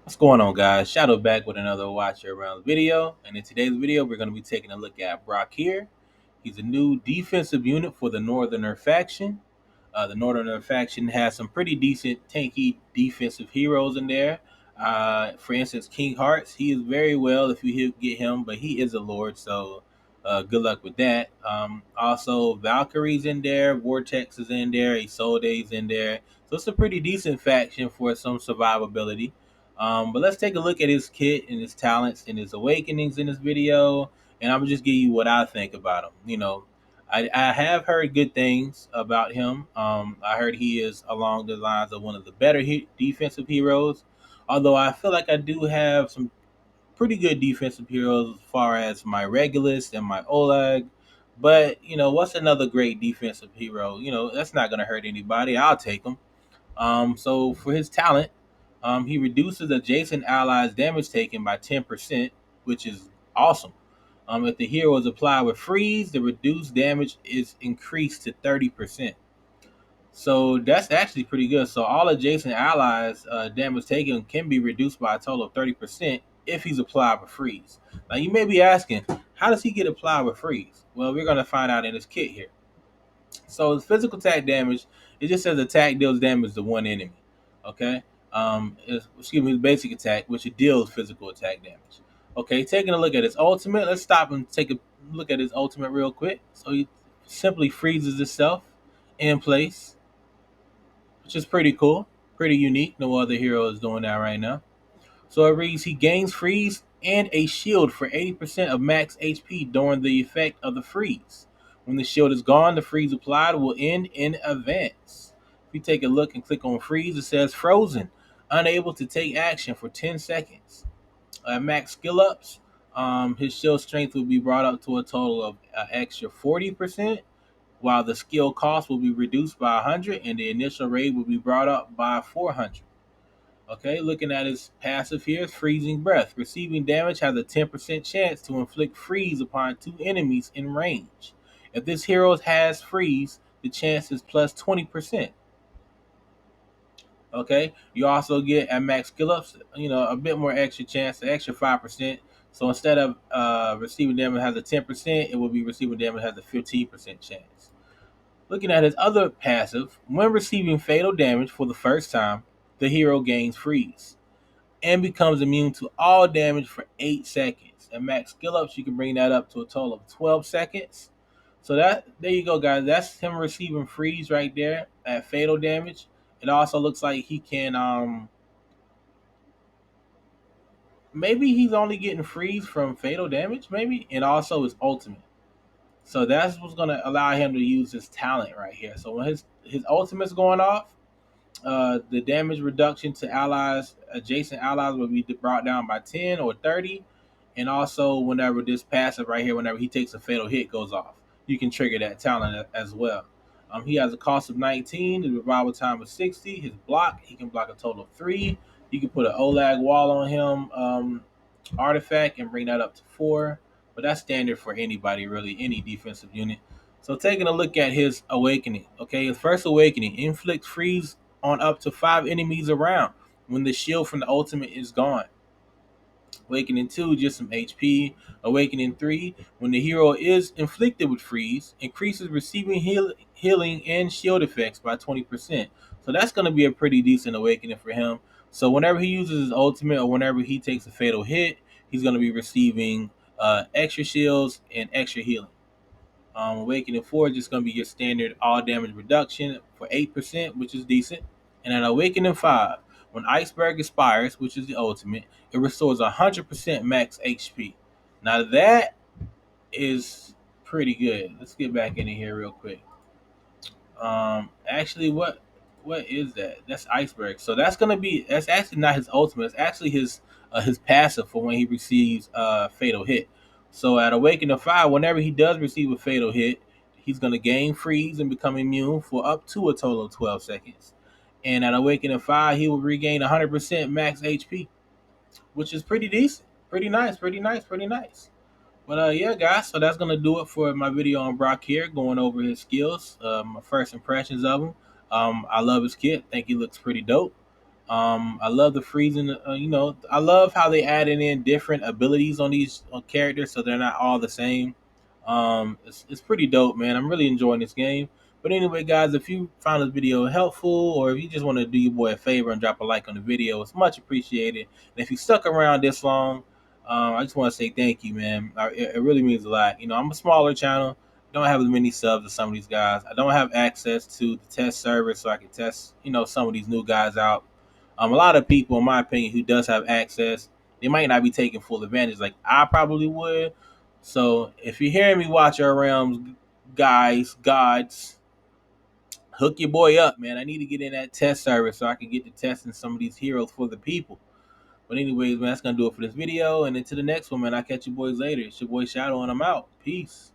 What's going on, guys? Shadow back with another Watch Your Rounds video. And in today's video, we're going to be taking a look at Brokkir. He's a new defensive unit for the Northerner faction. The Northerner faction has some pretty decent tanky defensive heroes in there. For instance, King Hearts, he is very well if you get him, but he is a lord, so good luck with that. Also, Valkyrie's in there, Vortex is in there, Isolde's in there. So it's a pretty decent faction for some survivability. But let's take a look at his kit and his talents and his awakenings in this video, and I'm gonna just give you what I think about him. I have heard good things about him. I heard he is along the lines of one of the better defensive heroes, although I feel like I do have some pretty good defensive heroes as far as my Regulus and my Oleg. But what's another great defensive hero? That's not gonna hurt anybody. I'll take him. So for his talent, he reduces adjacent allies' damage taken by 10%, which is awesome. If the hero is applied with freeze, the reduced damage is increased to 30%. So that's actually pretty good. So all adjacent allies' damage taken can be reduced by a total of 30% if he's applied with freeze. Now you may be asking, how does he get applied with freeze? Well, we're going to find out in this kit here. So his physical attack damage, it just says attack deals damage to one enemy. Okay. Excuse me, his basic attack, which it deals physical attack damage. Okay, taking a look at his ultimate. Let's stop and take a look at his ultimate real quick. So he simply freezes itself in place, which is pretty cool, pretty unique. No other hero is doing that right now. So it reads, he gains freeze and a shield for 80% of max HP during the effect of the freeze. When the shield is gone, the freeze applied will end in advance. If you take a look and click on freeze, it says frozen, unable to take action for 10 seconds. At max skill ups, his shield strength will be brought up to a total of extra 40%, while the skill cost will be reduced by 100 and the initial raid will be brought up by 400. Okay, looking at his passive here, freezing breath. Receiving damage has a 10% chance to inflict freeze upon two enemies in range. If this hero has freeze, the chance is plus 20%. Okay, you also get at max skill ups, a bit more extra chance, an extra 5%. So instead of receiving damage has a 10%, it will be receiving damage has a 15% chance. Looking at his other passive, when receiving fatal damage for the first time, the hero gains freeze and becomes immune to all damage for 8 seconds. At max skill ups, you can bring that up to a total of 12 seconds. So there you go, guys. That's him receiving freeze right there at fatal damage. It also looks like he can maybe he's only getting freeze from fatal damage, maybe, and also his ultimate. So that's what's gonna allow him to use his talent right here. So when his ultimate's going off, the damage reduction to allies, adjacent allies, will be brought down by 10 or 30. And also, whenever this passive right here, whenever he takes a fatal hit goes off, you can trigger that talent as well. He has a cost of 19, the revival time of 60. His block, he can block a total of 3. You can put an Olag wall on him, artifact, and bring that up to 4. But that's standard for anybody, really, any defensive unit. So taking a look at his awakening, okay, his first awakening, inflict freeze on up to 5 enemies around when the shield from the ultimate is gone. Awakening 2, just some HP. Awakening 3, when the hero is inflicted with freeze, increases receiving healing and shield effects by 20%. So that's going to be a pretty decent awakening for him. So whenever he uses his ultimate or whenever he takes a fatal hit, he's going to be receiving extra shields and extra healing. Awakening 4 is just going to be your standard all damage reduction for 8%, which is decent. And then Awakening 5, when Iceberg expires, which is the ultimate, it restores 100% max HP. Now that is pretty good. Let's get back into here real quick. Actually, what is that? That's Iceberg. So that's actually not his ultimate. It's actually his passive for when he receives fatal hit. So at Awakening 5, whenever he does receive a fatal hit, he's gonna gain freeze and become immune for up to a total of 12 seconds. And at Awakening 5, he will regain 100% max HP, which is pretty decent. Pretty nice, pretty nice, pretty nice. But yeah, guys, so that's gonna do it for my video on Brokkir, going over his skills, my first impressions of him. I love his kit. Think he looks pretty dope. I love the freezing. I love how they added in different abilities on these characters, so they're not all the same. It's pretty dope, man. I'm really enjoying this game. But anyway, guys, if you found this video helpful, or if you just want to do your boy a favor and drop a like on the video, it's much appreciated. And if you stuck around this long, I just want to say thank you, man. It really means a lot. I'm a smaller channel. Don't have as many subs as some of these guys. I don't have access to the test server, so I can test, some of these new guys out. A lot of people, in my opinion, who does have access, they might not be taking full advantage like I probably would. So if you're hearing me watch our realms, guys, gods, hook your boy up, man. I need to get in that test service so I can get to testing some of these heroes for the people. But anyways, man, that's gonna do it for this video. And until the next one, man, I'll catch you boys later. It's your boy Shadow, and I'm out. Peace.